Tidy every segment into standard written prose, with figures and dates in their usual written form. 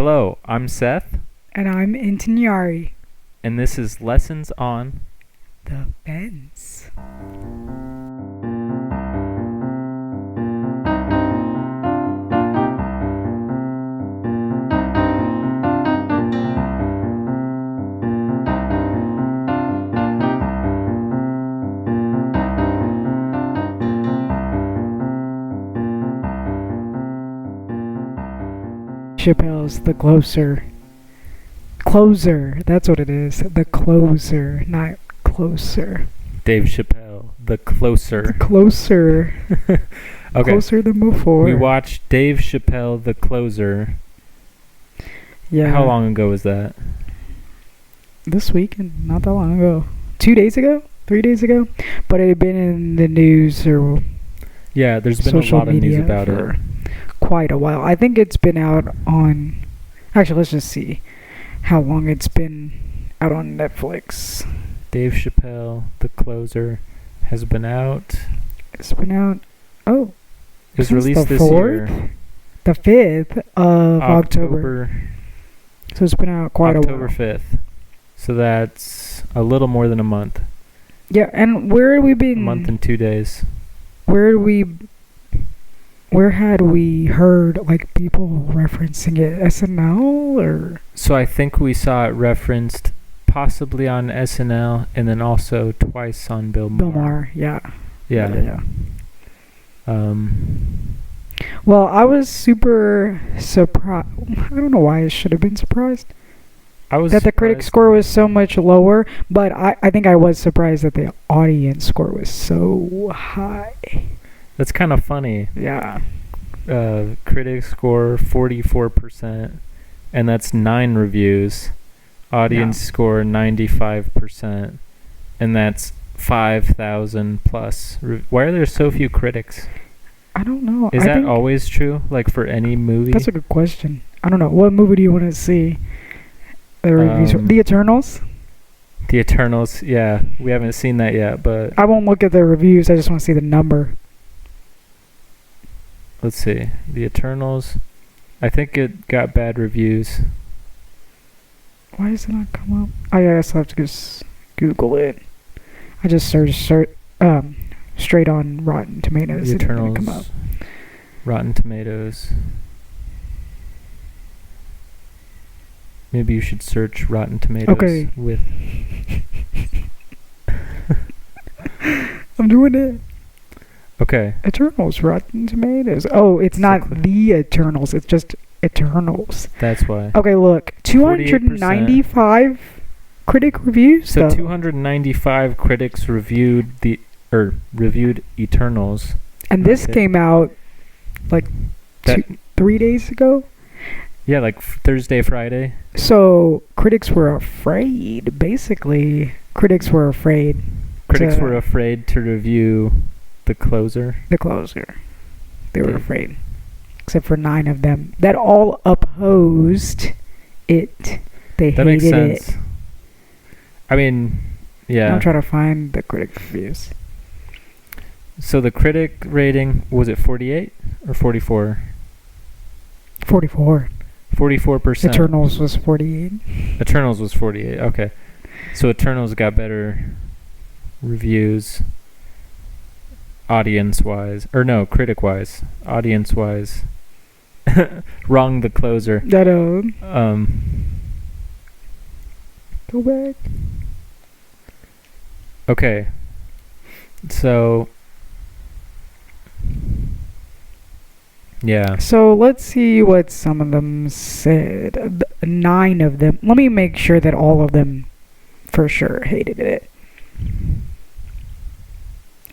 Hello, I'm Seth, And I'm Intanyari. and this is Lessons on. The Fence. Chappelle's The Closer. Closer. That's what it is. The Closer, not Closer. Dave Chappelle, The The Closer. Closer. Okay, Closer than before. we watched Dave Chappelle, The Closer. Yeah. How long ago was that? This week, and not that long ago. 2 days ago? 3 days ago? But it had been in the news or Yeah, there's been social a lot of news media about for it. quite a while. I think it's been out on... Actually, let's just see how long it's been out on Netflix. Dave Chappelle, The Closer, has been out. It's been out... Oh. It was Since released the this 4th? year. The 5th of October. So it's been out quite October a while. 5th. So that's a little more than a month. Yeah, and where had we been... A month and 2 days. Where had we heard like people referencing it? SNL or... So I think we saw it referenced possibly on SNL and then also twice on Bill Maher. Bill Maher, yeah. Yeah. Well, I was super surprised. I don't know why I should have been surprised I was that the critic surprised- score was so much lower, but I think I was surprised that the audience score was so high. That's kind of funny. Yeah. Critic score 44%, and that's 9 reviews. Audience Yeah. score 95%, and that's 5,000 plus. Why are there so few critics? I don't know. Is I that think always true? Like for any movie? that's a good question. I don't know. What movie do you want to see? The reviews. The Eternals? The Eternals, yeah. We haven't seen that yet, but I won't look at the reviews. I just want to see the number. let's see. The Eternals, I think it got bad reviews. Why does it not come up? I guess I'll have to just Google it. I just searched straight on Rotten Tomatoes. The It didn't Eternals, come up. Rotten Tomatoes. Maybe you should search Rotten Tomatoes Okay. with... I'm doing it. Okay. Eternals, Rotten Tomatoes. Oh, it's not click. the Eternals. It's just Eternals. That's why. Okay, look. 295 critic reviews. So though. 295 critics reviewed Eternals. And this Okay. came out like That- 3 days ago. Yeah, like Thursday, Friday. So critics were afraid. Basically, critics were afraid. Critics to- were afraid to review The Closer. The Closer. They were They- afraid. Except for 9 of them that all opposed it. They That makes hated sense. it. I mean, yeah. I'm trying to find the critic reviews. So the critic rating, was it 48 or 44? 44. 44%. Eternals was 48. Eternals was 48. Okay. So Eternals got better reviews audience-wise. Or no, critic-wise. Audience-wise. Wrong, The Closer. That go back. Okay. So yeah. So let's see what some of them said. 9 of them. Let me make sure that all of them for sure hated it.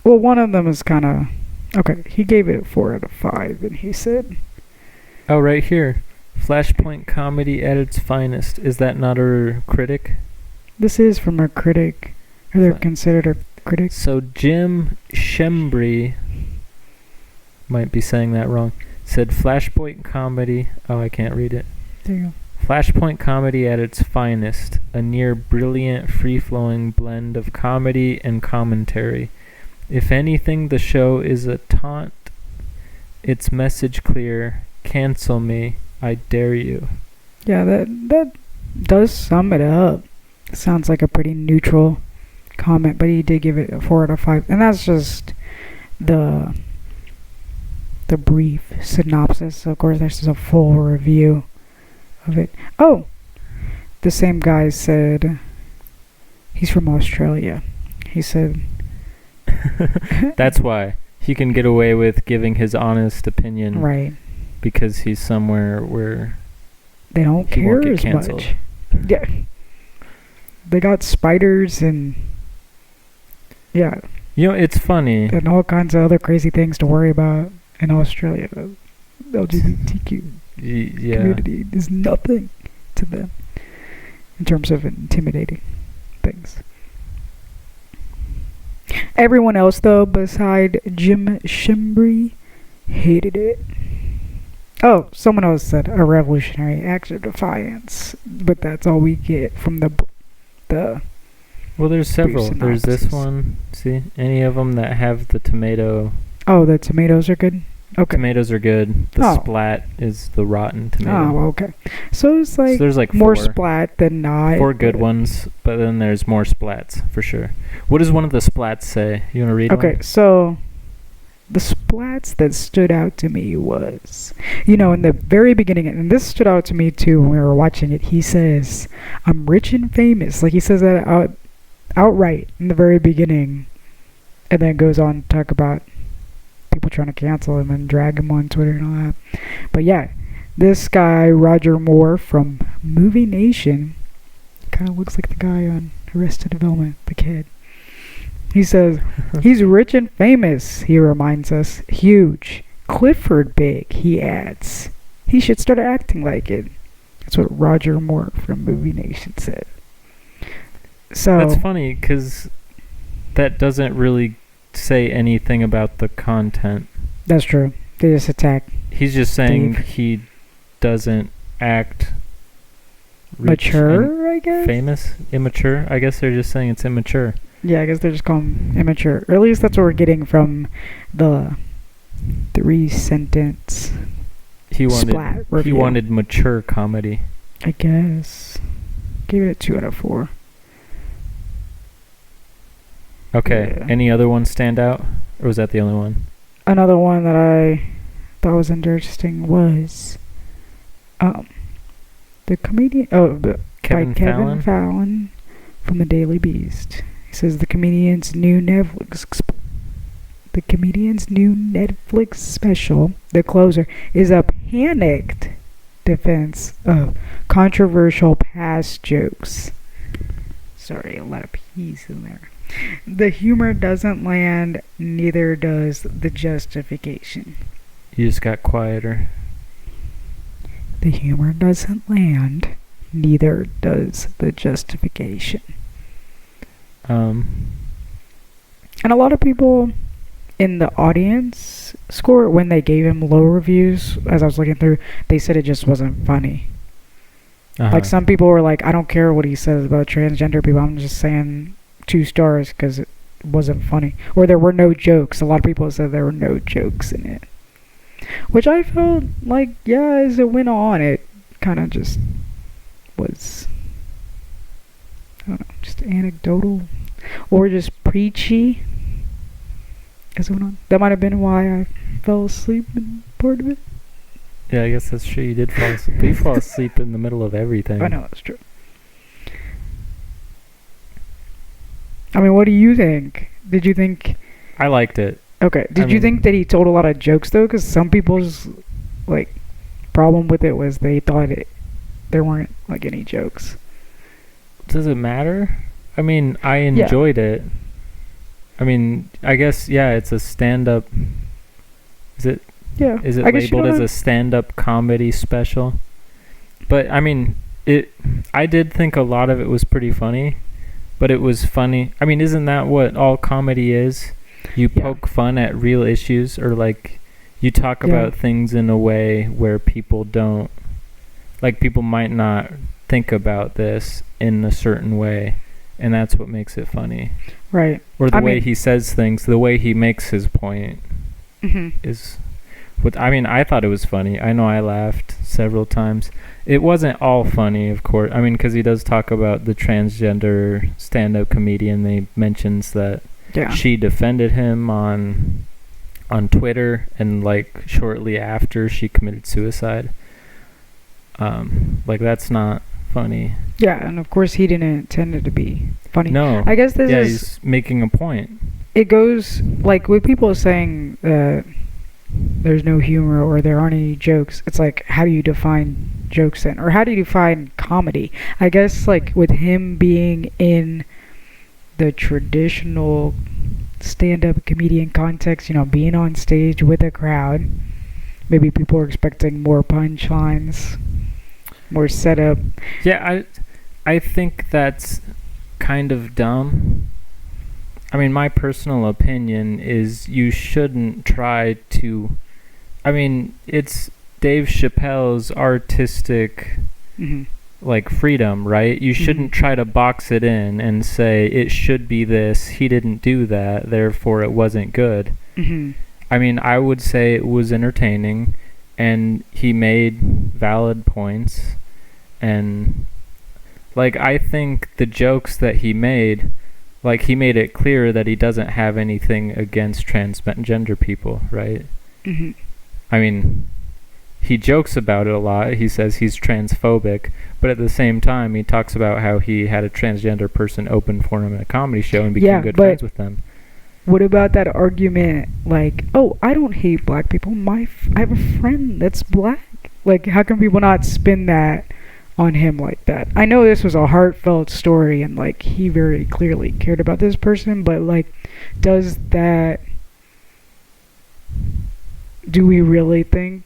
Well, one of them is kind of... Okay, he gave it a 4 out of 5, and he said... Oh, right here. Flashpoint comedy at its finest. Is that not a critic? This is from a critic. Or they're Fine. considered a critic. So Jim Shembri, might be saying that wrong, said Flashpoint comedy... Oh, I can't read it. There you go. Flashpoint comedy at its finest. A near brilliant, free-flowing blend of comedy and commentary. If anything, the show is a taunt. Its message clear. Cancel me. I dare you. Yeah, that does sum it up. Sounds like a pretty neutral comment, but he did give it a 4 out of 5, and that's just the brief synopsis. Of course, there's a full review of it. Oh, the same guy said he's from Australia. He said That's why he can get away with giving his honest opinion, right. because he's somewhere where They don't he won't care get as canceled. much. Yeah. They got spiders and It's funny. and all kinds of other crazy things to worry about in Australia. The LGBTQ Yeah. community is nothing to them in terms of intimidating things. Everyone else, though, beside Jim Shimbry, hated it. Oh, someone else said a revolutionary act of defiance, but that's all we get from the Well, there's several. brief There's this synopsis. one. See, any of them that have the tomato. Oh, the tomatoes are good. Okay. Tomatoes are good. The Oh. splat is the rotten tomato. Oh, okay. So it's So like there's like more four. splat than not. Four good but- ones, but then there's more splats for sure. What does one of the splats say? You want to read Okay, one? so the splats that stood out to me was, in the very beginning, and this stood out to me too when we were watching it. He says, "I'm rich and famous." Like he says that outright in the very beginning, and then goes on to talk about people trying to cancel him and drag him on Twitter and all that. But yeah, this guy Roger Moore from Movie Nation kind of looks like the guy on Arrested Development, the kid. He says, he's rich and famous, he reminds us. Huge. Clifford big, he adds. He should start acting like it. That's what Roger Moore from Movie Nation said. So That's funny because that doesn't really say anything about the content. that's true. They just attack He's just saying Dave. he doesn't act rich and mature, I guess? famous, immature. I guess they're just saying it's immature. Yeah, I guess they're just calling him immature. Or at least that's what we're getting from the 3-sentence He splat wanted review. he wanted mature comedy. I guess. Gave it a 2 out of 4. Okay. Yeah. Any other ones stand out, or was that the only one? Another one that I thought was interesting was the comedian by Kevin Kevin Fallon. Fallon from the Daily Beast. He says the comedian's new Netflix special, The Closer, is a panicked defense of controversial past jokes. Sorry, a lot of P's in there. The humor doesn't land, neither does the justification. You just got quieter. The humor doesn't land, neither does the justification. And a lot of people in the audience score, when they gave him low reviews, as I was looking through, they said it just wasn't funny. Like some people were like, I don't care what he says about transgender people, I'm just saying 2 stars because it wasn't funny. Or there were no jokes. A lot of people said there were no jokes in it. Which I felt like, yeah, as it went on, it kind of just was, I don't know, just anecdotal. Or just preachy as it went on. That might have been why I fell asleep in part of it. Yeah, I guess that's true. You did fall asleep. You fall asleep in the middle of everything. I know, that's true. I mean, what do you think? Did you think... I liked it. Okay, did you think that he told a lot of jokes, though? Because some people's, problem with it was they thought there weren't, any jokes. Does it matter? I mean, I enjoyed it. I mean, I guess, yeah, it's a stand-up... Yeah. Is it I guess labeled as know a stand-up comedy special? But, I mean, I did think a lot of it was pretty funny. But it was funny. I mean, isn't that what all comedy is? You poke fun at real issues, or you talk about things in a way where people don't, people might not think about this in a certain way, and that's what makes it funny. Right. Or the way he says things, the way he makes his point Mm-hmm. is, I mean, I thought it was funny. I know I laughed several times. It wasn't all funny, of course. I mean, because he does talk about the transgender stand-up comedian. He mentions that Yeah. she defended him on Twitter, and like shortly after she committed suicide. Like that's not funny. Yeah, and of course he didn't intend it to be funny. No. I guess this Yeah, is. he's making a point. It goes like with people saying that there's no humor or there aren't any jokes. It's like, how do you define jokes then, or how do you define comedy? I guess like with him being in the traditional stand-up comedian context, you know, being on stage with a crowd, maybe people are expecting more punchlines, more setup. Yeah, I think that's kind of dumb. I mean, my personal opinion is you shouldn't try to. I mean, it's Dave Chappelle's artistic, Hmm. like, freedom, right? You shouldn't try to box it in and say it should be this. He didn't do that, therefore it wasn't good. Hmm. I mean, I would say it was entertaining, and he made valid points, and like I think the jokes that he made. Like, he made it clear that he doesn't have anything against transgender people, right? Hmm. I mean, he jokes about it a lot. He says he's transphobic, but at the same time, he talks about how he had a transgender person open for him at a comedy show and became good friends with them. What about that argument, like, oh, I don't hate black people. I have a friend that's black. Like, how can people not spin that on him like that? I know this was a heartfelt story and like he very clearly cared about this person, but like, do we really think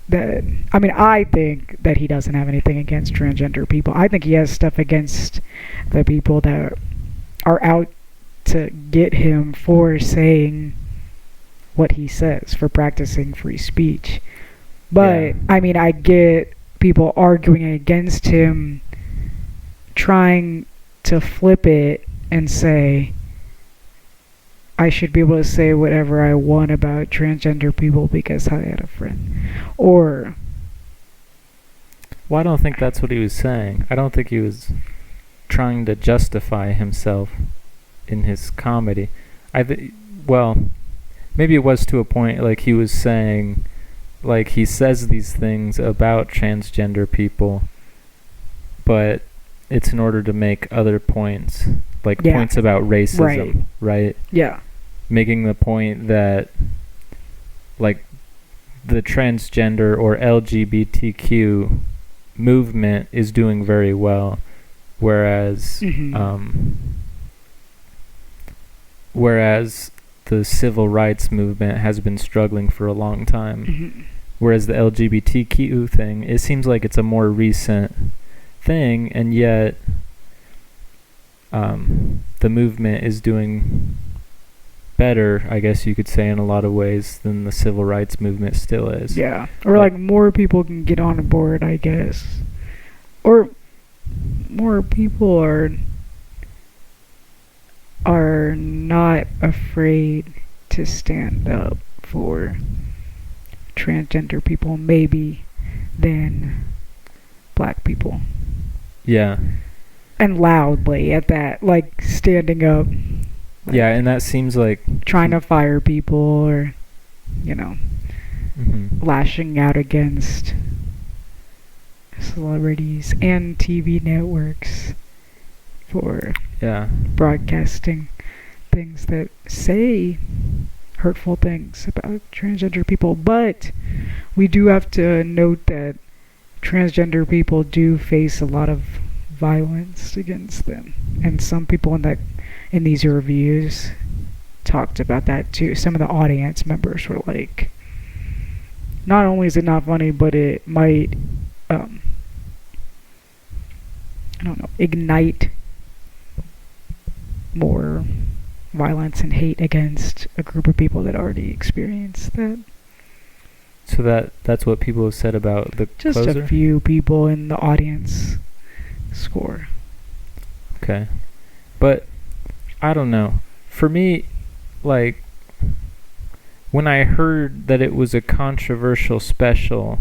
that? I mean, I think that he doesn't have anything against transgender people. I think he has stuff against the people that are out to get him for saying what he says, for practicing free speech. But Yeah. I mean, I get people arguing against him, trying to flip it and say I should be able to say whatever I want about transgender people because I had a friend. Or Well, I don't think that's what he was saying. I don't think he was trying to justify himself in his comedy. Well, maybe it was to a point, like he was saying, like he says these things about transgender people, but it's in order to make other points, like points about racism, right? Yeah. Making the point that, like, the transgender or LGBTQ movement is doing very well, whereas whereas the civil rights movement has been struggling for a long time. Whereas the LGBTQ thing, it seems like it's a more recent thing, and yet the movement is doing better, I guess you could say, in a lot of ways than the civil rights movement still is. Yeah. Or like more people can get on board, I guess. Or more people are not afraid to stand up for transgender people, maybe, than black people. Yeah. And loudly at that, like standing up. Like, yeah, and that seems like trying to fire people, or, you know, lashing out against celebrities and TV networks for broadcasting things that say hurtful things about transgender people. But we do have to note that transgender people do face a lot of violence against them, and some people in these reviews talked about that too. Some of the audience members were like, not only is it not funny, but it might I don't know, ignite more violence and hate against a group of people that already experienced that. So that's what people have said about the Just closer? a few people in the audience score. Okay. But I don't know. For me, like, when I heard that it was a controversial special,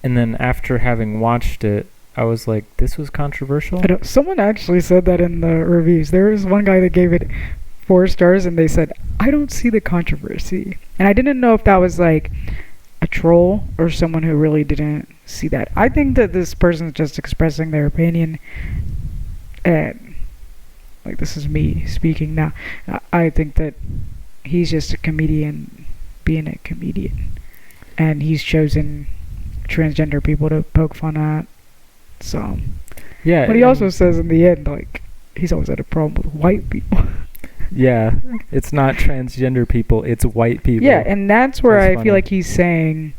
and then after having watched it, I was like, this was controversial? Someone actually said that in the reviews. There was one guy that gave it 4 stars, and they said, I don't see the controversy. And I didn't know if that was like a troll or someone who really didn't see that. I think that this person's just expressing their opinion, and like, this is me speaking now. I think that he's just a comedian being a comedian, and he's chosen transgender people to poke fun at. So yeah, but he also says in the end, like, he's always had a problem with white people. Yeah, it's not transgender people, it's white people. Yeah, and that's where I funny. feel like he's saying,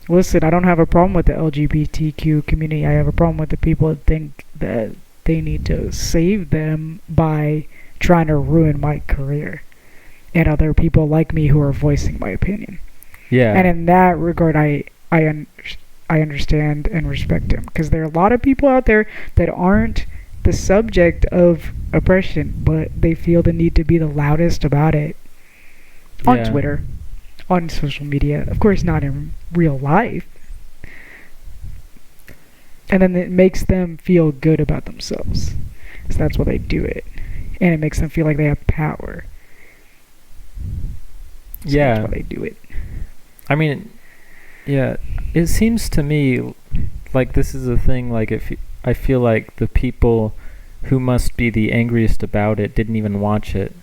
listen, I don't have a problem with the LGBTQ community. I have a problem with the people that think that they need to save them by trying to ruin my career, and other people like me who are voicing my opinion. Yeah. And in that regard, I understand and respect him, because there are a lot of people out there that aren't the subject of oppression, but they feel the need to be the loudest about it on Twitter, on social media. Of course, not in real life. And then it makes them feel good about themselves. So that's why they do it. And it makes them feel like they have power. So that's why they do it. I mean, yeah, it seems to me like this is a thing, like if I feel like the people who must be the angriest about it didn't even watch it.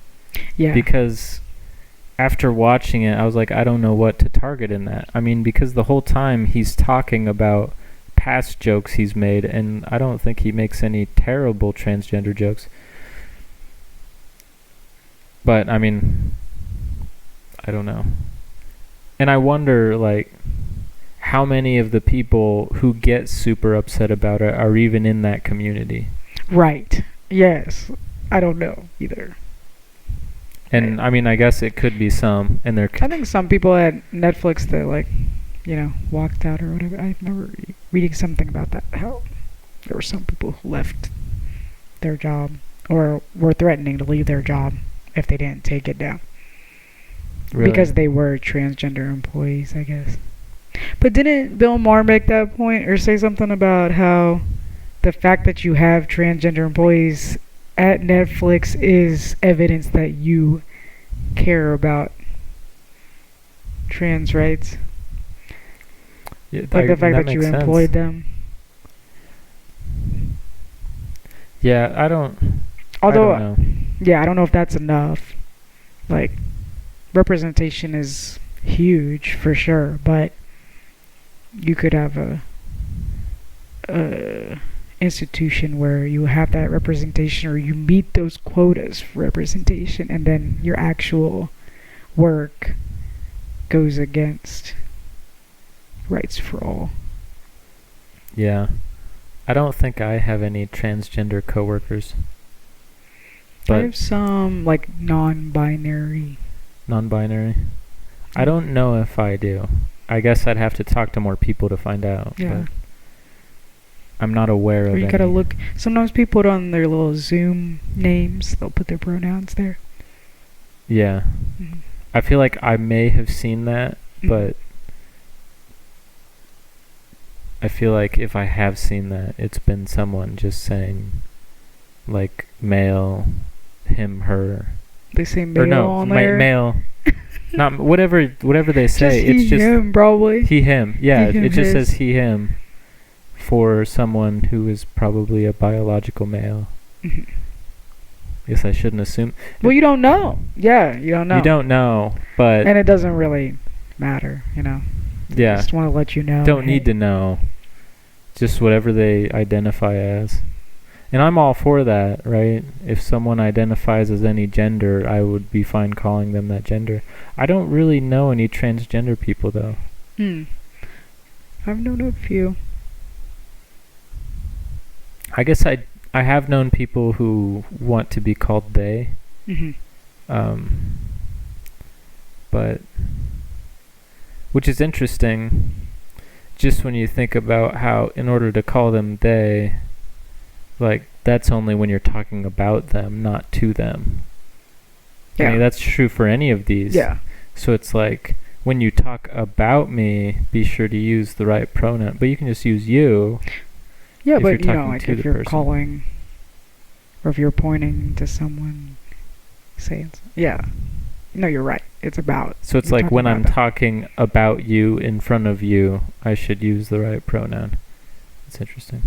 Yeah. Because after watching it, I was like, I don't know what to target in that. I mean, because the whole time he's talking about past jokes he's made, and I don't think he makes any terrible transgender jokes. But, I mean, I don't know. And I wonder, like, how many of the people who get super upset about it are even in that community. Right. Yes. I don't know either. And, I mean, I guess it could be some. And I think some people at Netflix that, like, walked out or whatever. I remember reading something about that. How there were some people who left their job or were threatening to leave their job if they didn't take it down. Really? Because they were transgender employees, I guess. But didn't Bill Maher make that point or say something about how the fact that you have transgender employees at Netflix is evidence that you care about trans rights? Yeah, like the fact that you employed them. Yeah, I don't know. Yeah, I don't know if that's enough. Like, representation is huge for sure, but you could have a institution where you have that representation, or you meet those quotas for representation, and then your actual work goes against rights for all. Yeah. I don't think I have any transgender coworkers. But I have some, like, non-binary. I don't know if I do. I guess I'd have to talk to more people to find out. Yeah. But I'm not aware of Or you any. gotta look. Sometimes people put on their little Zoom names. They'll put their pronouns there. Yeah. Mm-hmm. I feel like I may have seen that, but I feel like if I have seen that, it's been someone just saying, like, male, him, her. They say male on there. Male. Not whatever they say. Just it's just him, probably. He, him. Yeah, he, him, it just his. says he, him for someone who is probably a biological male. Mm-hmm. Guess I shouldn't assume. Well, you don't know. Yeah, you don't know. You don't know, but and it doesn't really matter, Yeah. I just want to let you know. Don't need to know. Just whatever they identify as. And I'm all for that, right? If someone identifies as any gender, I would be fine calling them that gender. I don't really know any transgender people, though. I've known a few. I guess I have known people who want to be called they. But which is interesting, just when you think about how in order to call them they, like, that's only when you're talking about them, not to them. I Yeah. mean, that's true for any of these. Yeah. So it's like, when you talk about me, be sure to use the right pronoun. But you can just use you. Yeah, if but you're you know, talking like to if the you're person. calling or if you're pointing to someone, saying, yeah. No, you're right. It's about. So it's you're like talking when about I'm them. talking about you in front of you, I should use the right pronoun. It's interesting.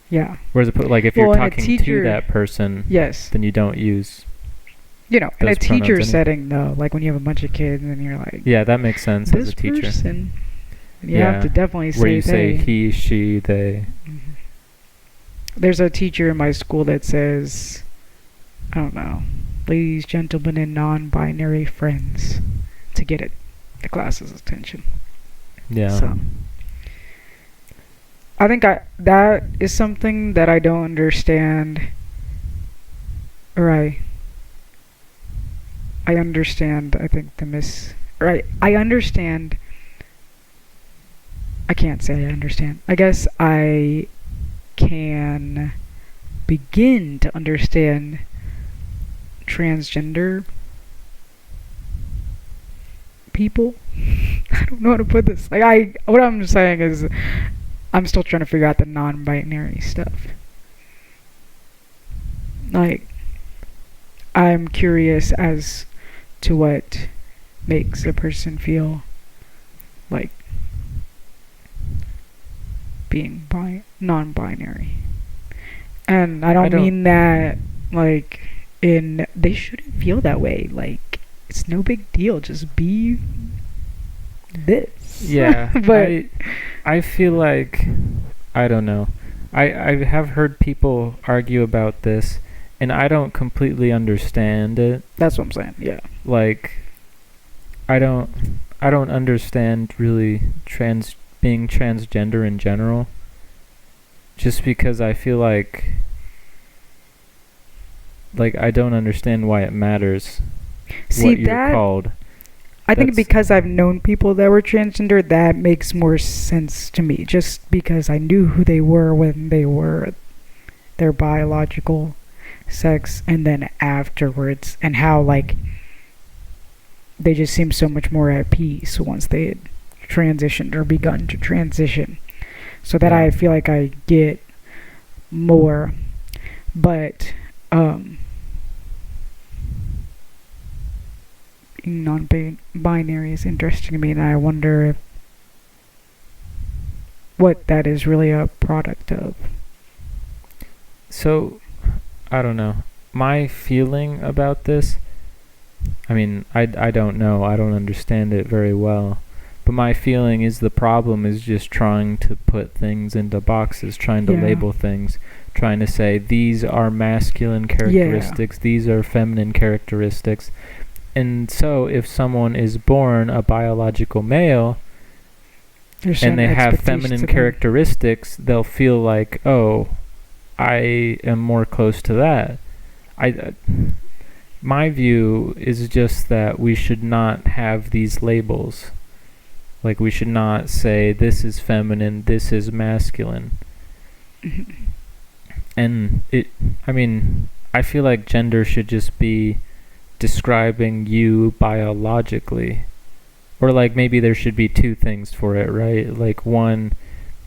Yeah. Whereas like if you're Well, in a talking teacher- to that person, Yes. then you don't use. You know, in a those pronouns teacher anyway. setting, though, like when you have a bunch of kids and you're like, Yeah, that makes sense as this a teacher. person, you Yeah, have to definitely say Where you say they. he, she, they. Mhm. There's a teacher in my school that says, I don't know, ladies, gentlemen, and non-binary friends, to get the class's attention. Yeah. So I think that is something that I don't understand. Or I understand. I think I understand. I can't say I understand. I guess I can begin to understand transgender people. I don't know how to put this. What I'm saying is, I'm still trying to figure out the non-binary stuff. Like, I'm curious as to what makes a person feel like being non-binary. And I don't mean that like they shouldn't feel that way. Like, it's no big deal. Just be this. Yeah. But I feel like, I don't know. I have heard people argue about this, and I don't completely understand it. that's what I'm saying. Yeah. Like, I don't understand really being transgender in general. Just because I feel like I don't understand why it matters See, what you're that called. I think That's- because I've known people that were transgender, that makes more sense to me. Just because I knew who they were when they were their biological sex, and then afterwards, and how like they just seemed so much more at peace once they had transitioned or begun to transition. So that Yeah. I feel like I get more. But being non-binary is interesting to me, and I wonder what that is really a product of. So, I don't know. My feeling about this, I mean, I don't know. I don't understand it very well. But my feeling is the problem is just trying to put things into boxes, trying to Yeah. label things, trying to say these are masculine characteristics, these are feminine characteristics. And so if someone is born a biological male There's and certain they have expectations feminine of them. characteristics, they'll feel like, oh, I am more close to that. My view is just that we should not have these labels. Like, we should not say this is feminine, this is masculine. And I feel like gender should just be describing you biologically. Or like maybe there should be two things for it, right? Like, one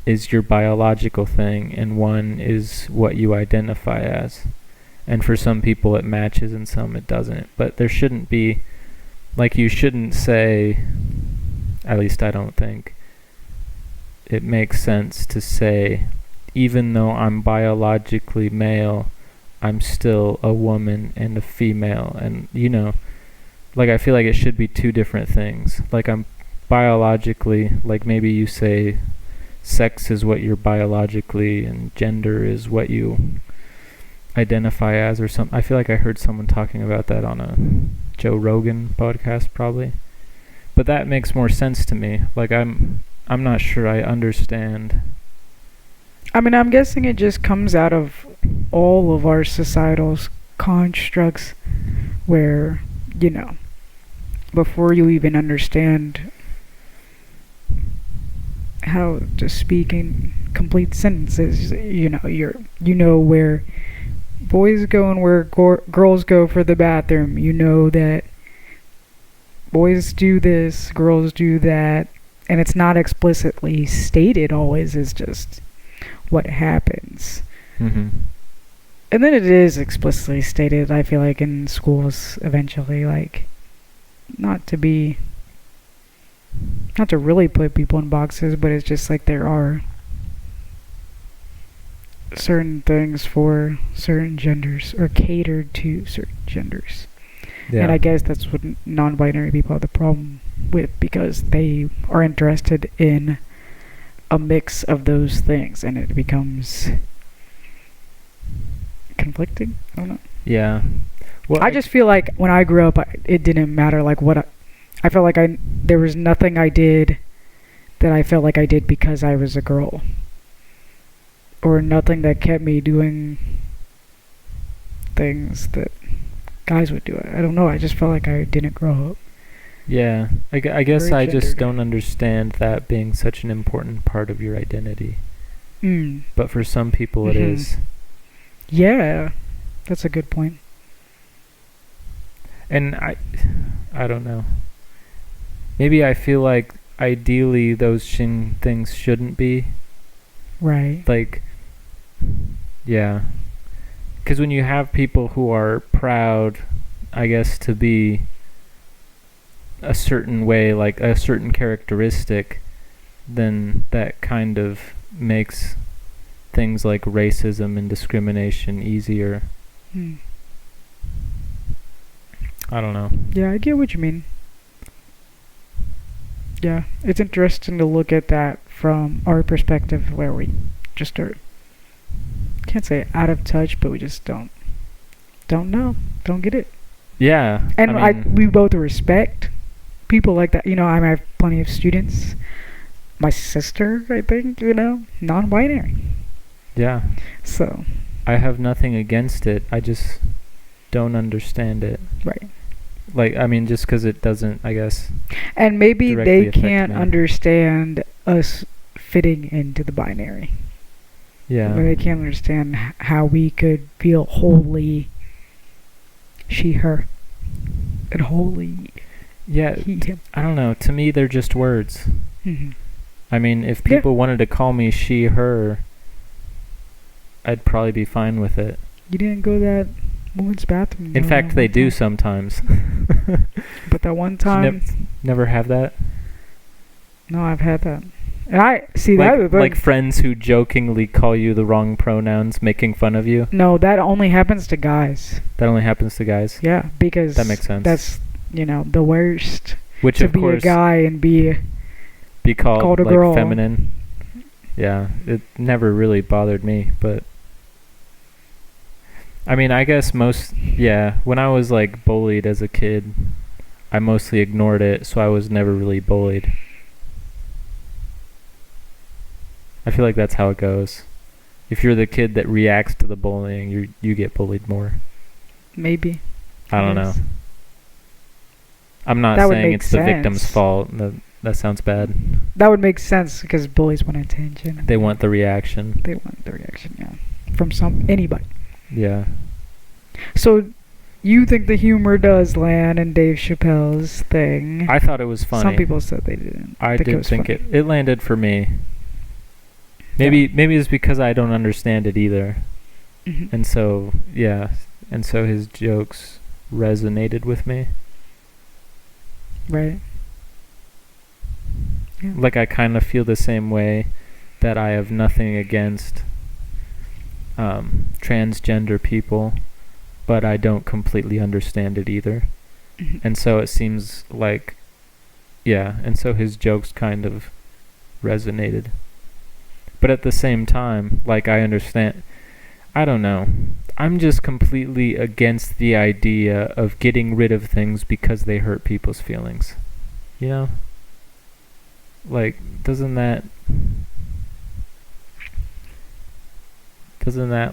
is your biological thing and one is what you identify as. And for some people it matches and some it doesn't. But there shouldn't be, like, you shouldn't say, at least I don't think it makes sense to say, even though I'm biologically male, I'm still a woman and a female. And, like, I feel like it should be two different things. Like, I'm biologically, like, maybe you say sex is what you're biologically and gender is what you identify as, or something. I feel like I heard someone talking about that on a Joe Rogan podcast probably. But that makes more sense to me. Like, I'm not sure I understand. I mean, I'm guessing it just comes out of all of our societal constructs where, before you even understand how to speak in complete sentences, where boys going where girls go for the bathroom. You know that boys do this, girls do that, and it's not explicitly stated always. It's just what happens. Mm-hmm. And then it is explicitly stated, I feel like, in schools eventually, like, not to really put people in boxes, but it's just like there are certain things for certain genders, or catered to certain genders. Yeah. And I guess that's what non-binary people have the problem with, because they are interested in a mix of those things, and it becomes conflicting. I don't know. Yeah. Well, I just feel like when I grew up, it didn't matter like what I felt like there was nothing I did that I felt like I did because I was a girl, or nothing that kept me doing things that guys would do. I don't know. I just felt like I didn't grow up. Yeah. I guess Very I just gendered. don't understand that being such an important part of your identity. But for some people it Mhm. is. Yeah, that's a good point. And I don't know. Maybe I feel like ideally those things shouldn't be. Right. Like, yeah. Because when you have people who are proud, I guess, to be a certain way, like a certain characteristic, then that kind of makes things like racism and discrimination easier. I don't know. Yeah, I get what you mean. Yeah, it's interesting to look at that from our perspective, where we just are, can't say out of touch, but we just don't know, don't get it. Yeah. And I mean, we both respect people like that. You know, I have plenty of students. My sister, I think, non-binary. yeah. So, I have nothing against it. I just don't understand it. right. Like, I mean, just because it doesn't, I guess. And maybe Directly they affect can't me. understand us fitting into the binary. Yeah. They can't understand how we could feel wholly she, her, and wholly Yeah. he, him. I don't know. To me, they're just words. Mhm. I mean, if Yeah. people wanted to call me she, her, I'd probably be fine with it. You didn't go to that woman's bathroom. In no, fact, that they one do time. sometimes. But that one time, Never have that? no, I've had that. And I see Like, that. like friends who jokingly call you the wrong pronouns, making fun of you? No, that only happens to guys. That only happens to guys? Yeah, because That makes sense. that's the worst. Which, To of be a course, guy and be called a like girl. feminine. Yeah, it never really bothered me, but I mean, I guess when I was like bullied as a kid, I mostly ignored it, so I was never really bullied. I feel like that's how it goes. If you're the kid that reacts to the bullying, you get bullied more. maybe. I don't know. Yes. I'm not That would saying make it's the victim's sense. fault. That sounds bad. That would make sense because bullies want attention. They want the reaction. They want the reaction, yeah, from anybody. Yeah. So, you think the humor does land in Dave Chappelle's thing? I thought it was funny. Some people said they didn't. I think did think funny. it landed for me. Maybe it's because I don't understand it either. Mhm. And so, his jokes resonated with me. Right. Yeah. Like, I kind of feel the same way that I have nothing against transgender people, but I don't completely understand it either. Mhm. And so it seems like, and so his jokes kind of resonated. But at the same time, like, I understand, I don't know. I'm just completely against the idea of getting rid of things because they hurt people's feelings. You know? Like, doesn't that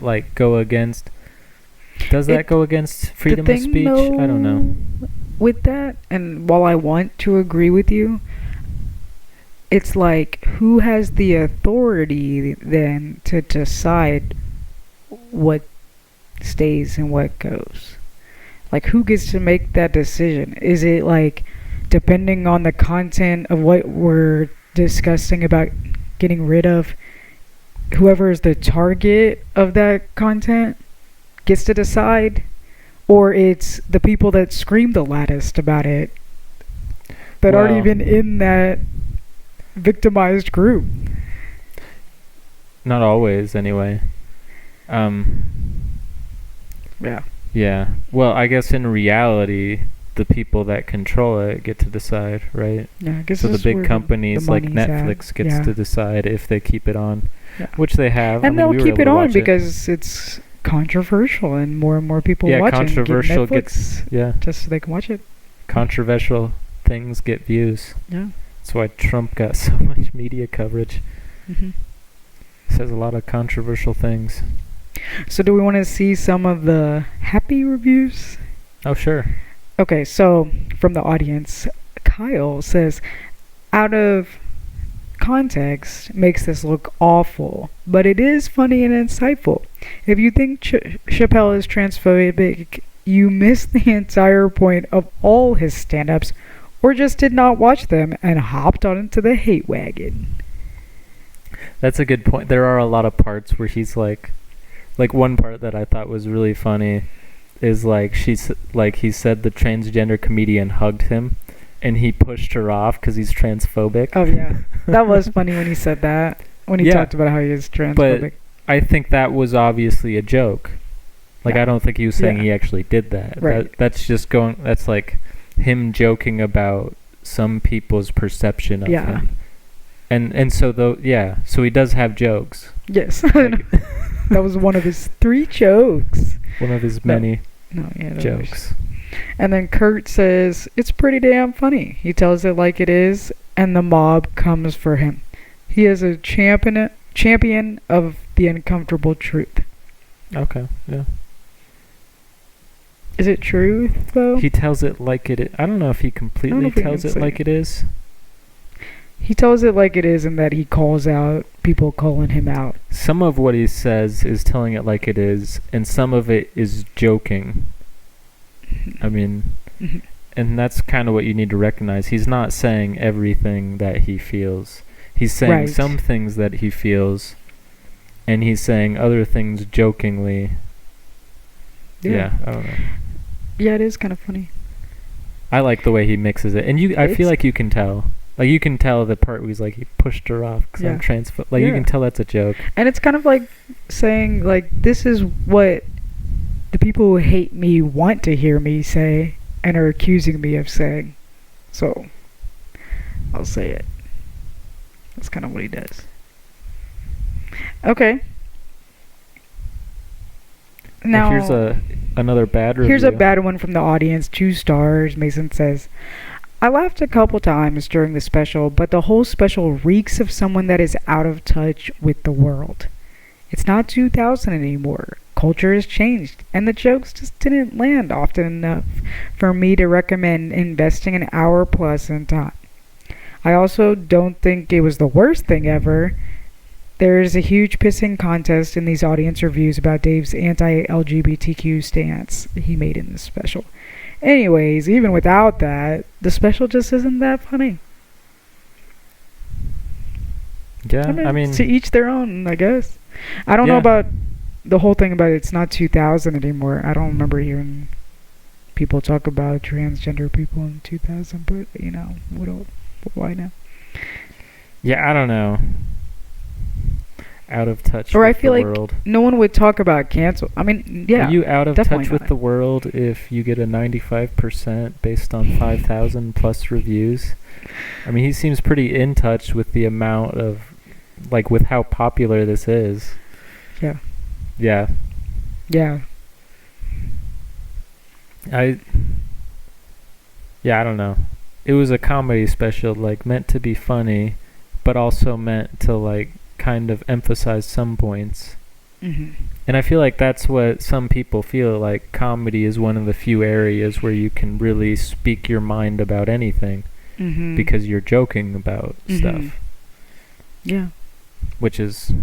like go against, that go against freedom of speech? I don't know. With that, and while I want to agree with you, it's like, who has the authority then to decide what stays and what goes? Like, who gets to make that decision? Is it like depending on the content of what we're discussing about getting rid of? Whoever is the target of that content gets to decide, or it's the people that scream the loudest about it that aren't even in that victimized group. Not always, anyway. Yeah. Yeah. Well, I guess in reality, the people that control it get to decide, right? Yeah, I guess so the big companies like Netflix gets to decide if they keep it on, which they have. And they'll keep it on because it's controversial and more people watch it. Controversial gets just so they can watch it. Controversial things get views. Yeah. That's why Trump got so much media coverage. Mm-hmm. Says a lot of controversial things. So do we want to see some of the happy reviews? Oh, sure. Okay, so from the audience, Kyle says, out of context makes this look awful, but it is funny and insightful. If you think Chappelle is transphobic, you miss the entire point of all his stand-ups, or just did not watch them and hopped onto the hate wagon. That's a good point. There are a lot of parts where he's like one part that I thought was really funny is like he said the transgender comedian hugged him and he pushed her off because he's transphobic. Oh yeah, that was funny when he said that, when he talked about how he is transphobic. But I think that was obviously a joke. Like I don't think he was saying he actually did that. Right. That's like him joking about some people's perception of him. And so so he does have jokes. Yes. That was one of his 3 jokes. One of his many Was. jokes. And then Kurt says, it's pretty damn funny. He tells it like it is, and the mob comes for him. He is a champion of the uncomfortable truth. Okay, yeah. Is it true, though? He tells it like it is. I don't know if he completely tells it like it is. He tells it like it is in that he calls out people calling him out. Some of what he says is telling it like it is, and some of it is joking. I mean, and that's kind of what you need to recognize. He's not saying everything that he feels. He's saying some things that he feels, and he's saying other things jokingly. Yeah, I don't know. Yeah, it is kind of funny. I like the way he mixes it, and I feel like you can tell. Like, you can tell the part where he's like, he pushed her off because I'm transphobic. Like, you can tell that's a joke. And it's kind of like saying, like, this is what the people who hate me want to hear me say and are accusing me of saying. So, I'll say it. That's kind of what he does. Okay. Now, here's another bad review. Here's a bad one from the audience. 2 stars. Mason says, I laughed a couple times during the special, but the whole special reeks of someone that is out of touch with the world. It's not 2000 anymore. Culture has changed, and the jokes just didn't land often enough for me to recommend investing an hour plus in time. I also don't think it was the worst thing ever. There is a huge pissing contest in these audience reviews about Dave's anti-LGBTQ stance he made in this special. Anyways, even without that, the special just isn't that funny. Yeah, I mean to each their own, I guess. I don't know about the whole thing about it's not 2000 anymore. I don't remember hearing people talk about transgender people in 2000, but, you know, why now? Yeah, I don't know. Out of touch or with I feel the like world. No one would talk about cancel. I mean, yeah. Are you out of touch with not. the world if you get a 95% based on 5,000 plus reviews? I mean, he seems pretty in touch with the amount of, like, with how popular this is. Yeah. Yeah. Yeah. I don't know. It was a comedy special, like, meant to be funny, but also meant to, like, kind of emphasize some points. Mm-hmm. And I feel like that's what some people feel like. Comedy is one of the few areas where you can really speak your mind about anything because you're joking about stuff. Yeah. Which is,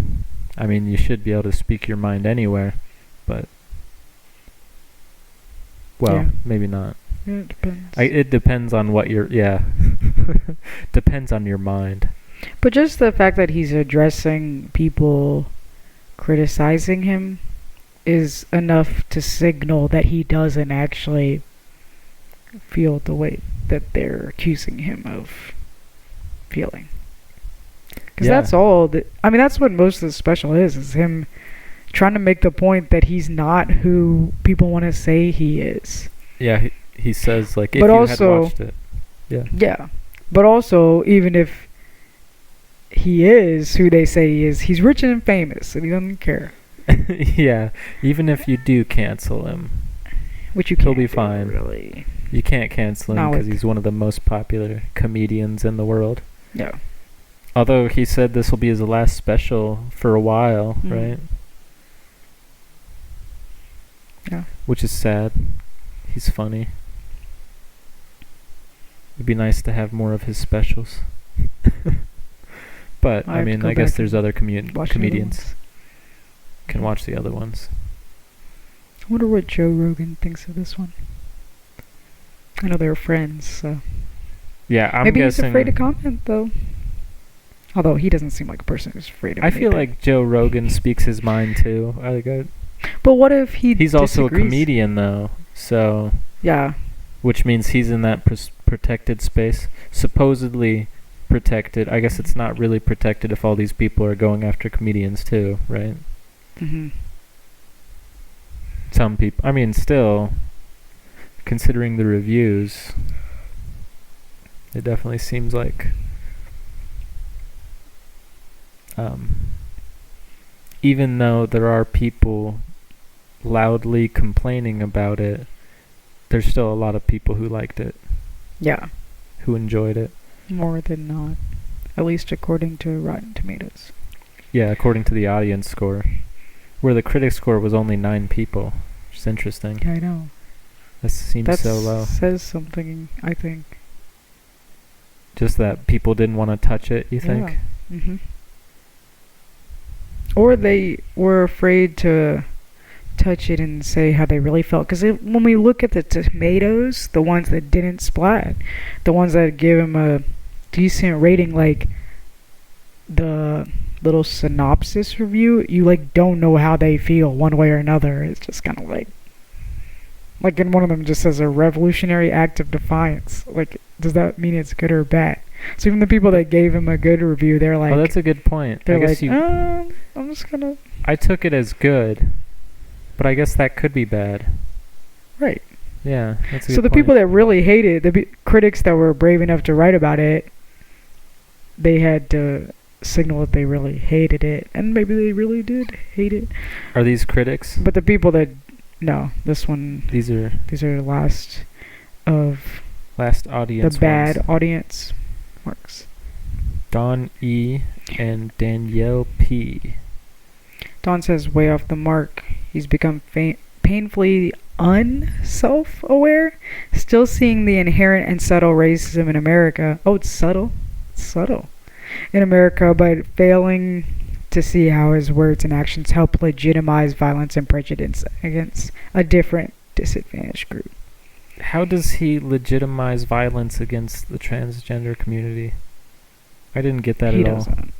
I mean, you should be able to speak your mind anywhere, but Well, Yeah. maybe not. Yeah, it depends. It depends on what your depends on your mind. But just the fact that he's addressing people criticizing him is enough to signal that he doesn't actually feel the way that they're accusing him of feeling. Because Yeah. that's all that, I mean, that's what most of the special is him trying to make the point that he's not who people want to say he is. Yeah, he says, like, if But you also- had watched it. Yeah. Yeah. But also, even if he is who they say he is, he's rich and famous and he doesn't care. Yeah, even if you do cancel him, Which you He'll can't be do, fine. really. you can't cancel him Not because with- he's one of the most popular comedians in the world. Yeah. Although he said this will be his last special for a while, Mhm. right? Yeah. Which is sad. He's funny. It'd be nice to have more of his specials. But, I I have to mean, go I guess back there's and other watch the other comedians. ones. Can watch the other ones. I wonder what Joe Rogan thinks of this one. I know they're friends, so Yeah, I'm maybe guessing. he's afraid to comment though. Although he doesn't seem like a person who's afraid of I feel anything. like Joe Rogan speaks his mind too. But what if He's also a disagrees? comedian though, so Yeah. which means he's in that protected space, supposedly protected. I guess it's not really protected if all these people are going after comedians too, right? Mm-hmm. Some people. I mean, still, considering the reviews, it definitely seems like even though there are people loudly complaining about it, there's still a lot of people who liked it, Yeah. who enjoyed it. More than not. At least according to Rotten Tomatoes. Yeah, according to the audience score, where the critic score was only 9 people, which is interesting. Yeah, I know. That seems That so low. says something, I think. Just that people didn't want to touch it, you think? Yeah. Mm-hmm. Or they were afraid to touch it and say how they really felt. Because when we look at the tomatoes, the ones that didn't splat, the ones that give him a decent rating, like the little synopsis review, you like don't know how they feel one way or another. It's just kind of like in one of them just says a revolutionary act of defiance. Like, does that mean it's good or bad? So even the people that gave him a good review, they're like, Oh, that's a good point. they're I guess like, I'm just gonna. I took it as good, but I guess that could be bad. Right. Yeah, that's a So good the point. people that really hated, the critics that were brave enough to write about it, they had to signal that they really hated it, and maybe they really did hate it. Are these critics? But the people that, no, this one, These are these are the last of last audience the bad ones. audience marks. Don E. and Danielle P. Don says way off the mark. He's become painfully unself-aware, still seeing the inherent and subtle racism in America. Oh, it's subtle. It's subtle. In America, but failing to see how his words and actions help legitimize violence and prejudice against a different disadvantaged group. How does he legitimize violence against the transgender community? I didn't get that He at all. doesn't.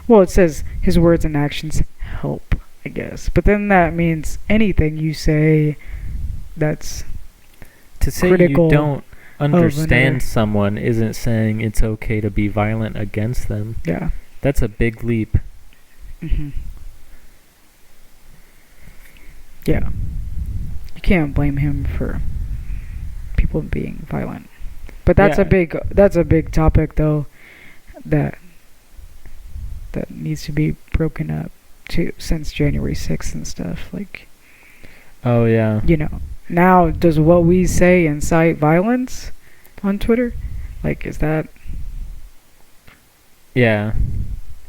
Well, it says his words and actions help, I guess. But then that means anything you say that's To say critical you don't another- understand someone isn't saying it's okay to be violent against them. yeah. That's a big leap. Hmm. Yeah. You can't blame him for people being violent. But that's Yeah. a big topic though that needs to be broken up too since January 6th and stuff. Like, Oh, yeah. you know, now does what we say incite violence on Twitter? Like, is that Yeah.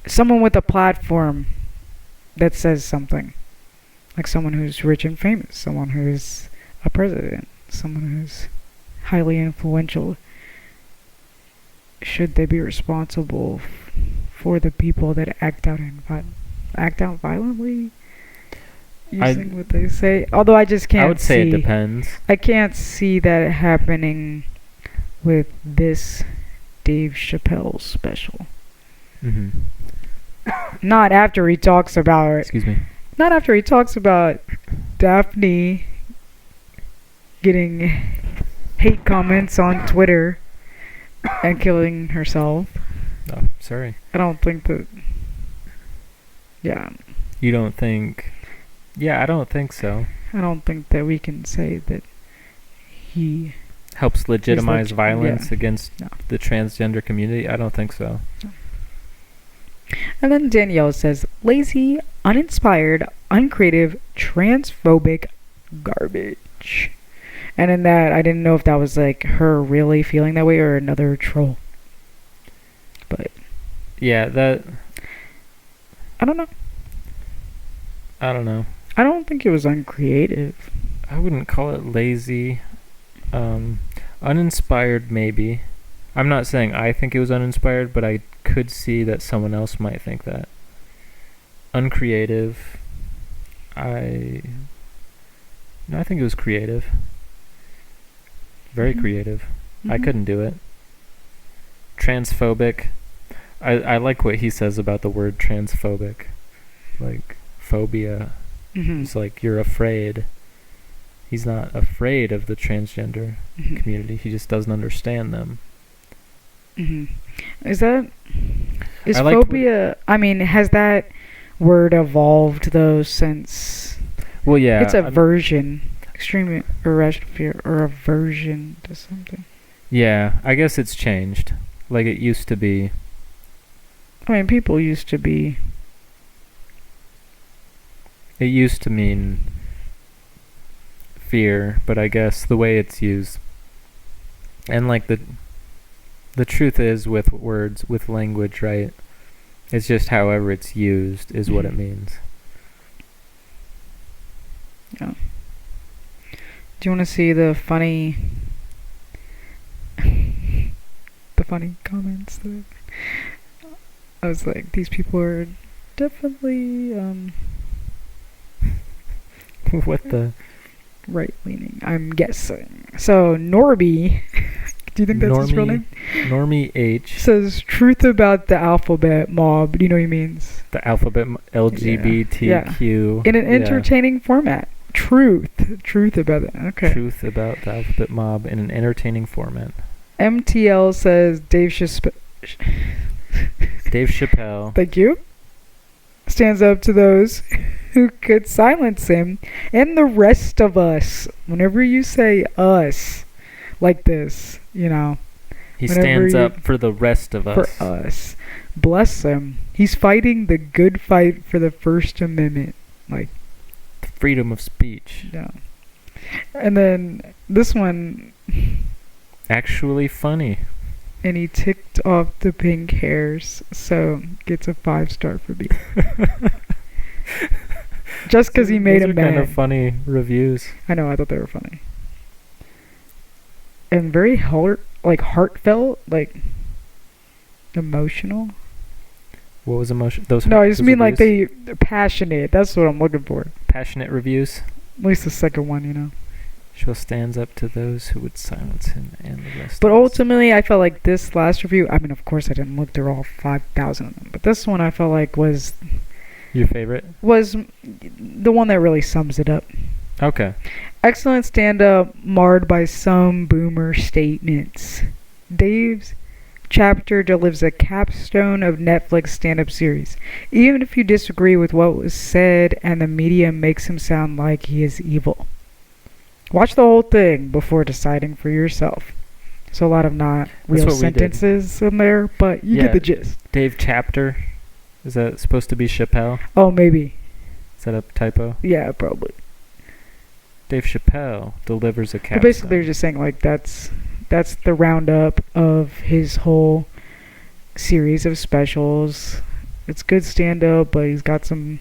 someone with a platform that says something? Like someone who's rich and famous, someone who's a president, someone who's highly influential. Should they be responsible for the people that act out violently, using what they say. Although I just can't. I would say it depends. I can't see that happening with this Dave Chappelle special. Mm-hmm. Not after he talks about. Excuse me. Not after he talks about Daphne getting hate comments on Twitter and killing herself. Oh, sorry. I don't think that. Yeah. You don't think? Yeah, I don't think so. I don't think that we can say that he helps legitimize violence yeah. against the transgender community. I don't think so. No. And then Danielle says, lazy, uninspired, uncreative, transphobic garbage. And in that, I didn't know if that was like her really feeling that way or another troll. But yeah, that I don't know. I don't know. I don't think it was uncreative. I wouldn't call it lazy. Uninspired, maybe. I'm not saying I think it was uninspired, but I could see that someone else might think that. Uncreative. I think it was creative. Very creative. Mm-hmm. I couldn't do it. Transphobic. I like what he says about the word transphobic. Like, phobia. Mm-hmm. It's like you're afraid. He's not afraid of the transgender community. He just doesn't understand them. Mm-hmm. Is phobia... I mean, has that word evolved, though, since... Well, yeah. It's aversion. Extreme irrational fear or aversion to something. Yeah, I guess it's changed. Like it used to be. I mean, people used to be... It used to mean fear, but I guess the way it's used... And like the truth is with words, with language, right? It's just however it's used is what it means. Yeah. Do you want to see the funny comments? That I was like, these people are definitely What the? Right-leaning, I'm guessing. So Norby, do you think that's his real name? Normie H. Says truth about the alphabet mob. Do you know what he means? The alphabet LGBTQ. In an entertaining format. Truth about it. Okay. Truth about the alphabet mob in an entertaining format. MTL says Dave Chappelle. Thank you. Stands up to those who could silence him and the rest of us. Whenever you say us like this, you know. He stands up for the rest of us. For us. Bless him. He's fighting the good fight for the First Amendment. Like, freedom of speech. Yeah. And then this one... Actually funny. And he ticked off the pink hairs, so gets a 5-star for me. Just because he made him mad. Kind of funny reviews. I know, I thought they were funny. And very heartfelt, like emotional. What was emotion? No, I just mean like they're passionate. That's what I'm looking for. Passionate reviews. At least the second one, you know. Chappelle stands up to those who would silence him and the rest. But ultimately, I felt like this last review. I mean, of course, I didn't look through all 5,000 of them, but this one I felt like was your favorite. Was the one that really sums it up. Okay. Excellent stand-up, marred by some boomer statements. Dave's chapter delivers a capstone of Netflix stand-up series. Even if you disagree with what was said and the media makes him sound like he is evil. Watch the whole thing before deciding for yourself. So a lot of not real sentences in there, but you get the gist. Dave chapter. Is that supposed to be Chappelle? Oh, maybe. Is that a typo? Yeah, probably. Dave Chappelle delivers a capstone. But basically, they're just saying like that's the roundup of his whole series of specials. It's good stand-up, but he's got some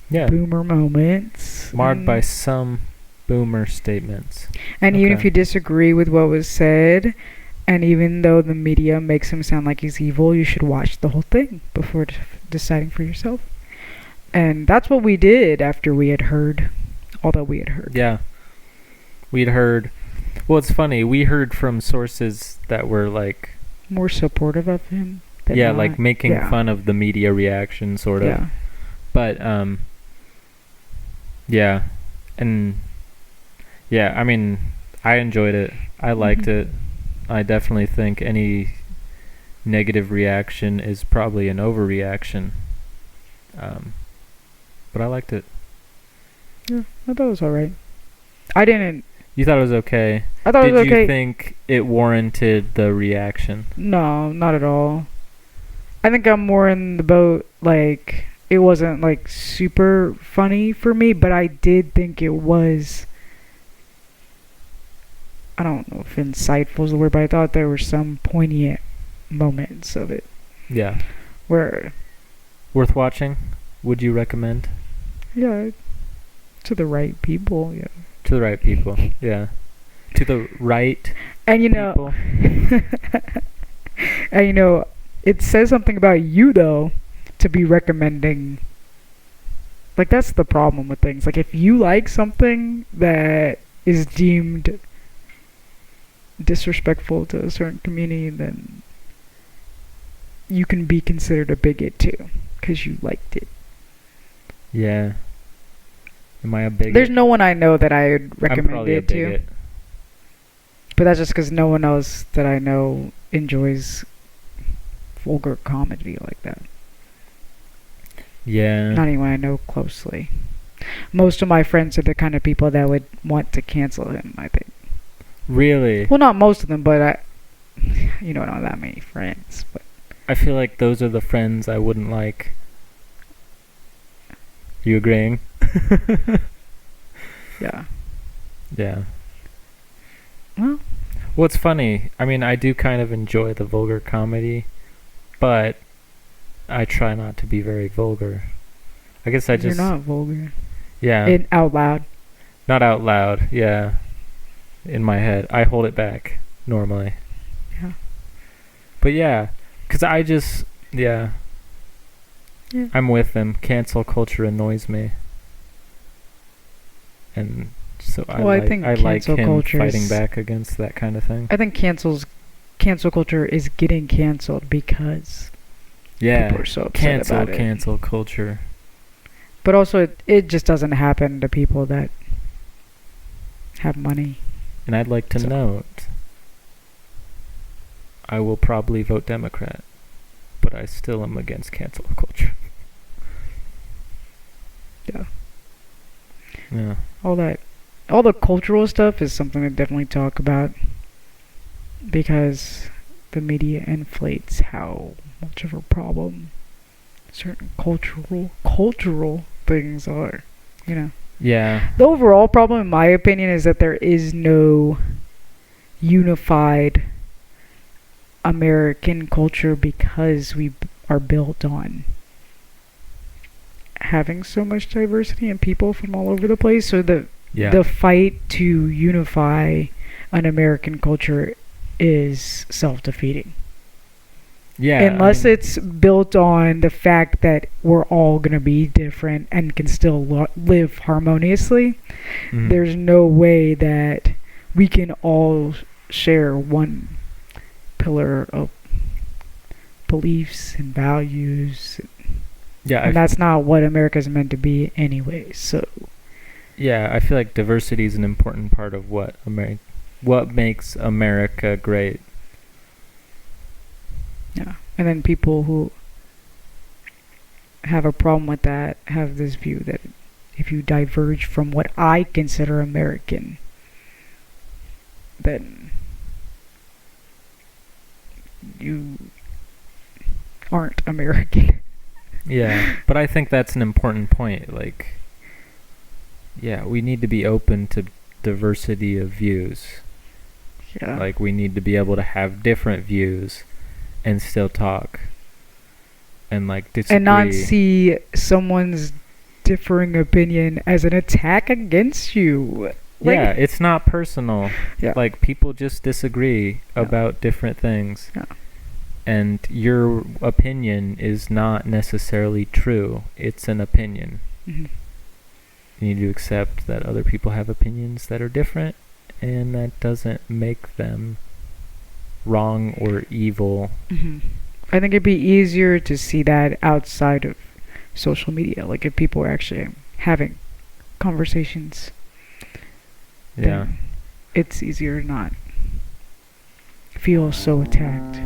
boomer moments. Marred by some boomer statements. And even if you disagree with what was said And even though the media makes him sound like he's evil, you should watch the whole thing before deciding for yourself. And that's what we did after we had heard all that we had heard. Yeah. We'd heard... Well, it's funny. We heard from sources that were like... More supportive of him. Yeah, not. like making fun of the media reaction, sort of. Yeah. But, yeah. And, yeah, I mean, I enjoyed it. I liked it. I definitely think any negative reaction is probably an overreaction. But I liked it. Yeah, I thought it was alright. I didn't... You thought it was okay? I thought it was okay. Did you think it warranted the reaction? No, not at all. I think I'm more in the boat, like, it wasn't, like, super funny for me, but I did think it was... I don't know if insightful is the word, but I thought there were some poignant moments of it. Yeah. Where... Worth watching? Would you recommend? Yeah. To the right people, yeah. To the right people, yeah. To the right and people. And you know, it says something about you though to be recommending. Like, that's the problem with things. Like, if you like something that is deemed disrespectful to a certain community, then you can be considered a bigot too, because you liked it. Yeah. Am I a bigot? There's no one I know that I would recommend it to. Bigot. But that's just because no one else that I know enjoys vulgar comedy like that. Yeah. Not anyone I know closely. Most of my friends are the kind of people that would want to cancel him, I think. Really? Well, not most of them, but I don't have that many friends. But I feel like those are the friends I wouldn't like. You agreeing? Yeah. Yeah. Well, it's funny. I mean, I do kind of enjoy the vulgar comedy, but I try not to be very vulgar. I guess I just... You're not vulgar. Yeah. Out loud. Not out loud, yeah. In my head. I hold it back, normally. Yeah. But yeah, because I just... Yeah. Yeah. I'm with them. Cancel culture annoys me. And so I like him fighting back against that kind of thing. I think cancel culture is getting canceled because people are so upset about it. Cancel culture. But also, it just doesn't happen to people that have money. And I'd like to note, I will probably vote Democrat, but I still am against cancel culture. Yeah. Yeah. All the cultural stuff is something to definitely talk about, because the media inflates how much of a problem certain cultural things are, you know. Yeah. The overall problem, in my opinion, is that there is no unified American culture because we are built on having so much diversity and people from all over the place. So the fight to unify an American culture is self-defeating. Yeah. Unless it's built on the fact that we're all going to be different and can still live harmoniously, there's no way that we can all share one pillar of beliefs and values. Yeah. And that's not what America's meant to be anyway, so... Yeah, I feel like diversity is an important part of what makes America great. Yeah, and then people who have a problem with that have this view that if you diverge from what I consider American, then you aren't American. Yeah, but I think that's an important point. Like, yeah, we need to be open to diversity of views. Yeah. Like, we need to be able to have different views and still talk and like disagree. And not see someone's differing opinion as an attack against you. Like, Yeah, it's not personal. yeah. Like, people just disagree Yeah. about different things. Yeah. And your opinion is not necessarily true. It's an opinion. Mhm. You need to accept that other people have opinions that are different, and that doesn't make them wrong or evil. I think it'd be easier to see that outside of social media. Like if people are actually having conversations, Yeah. then it's easier to not feel so attacked.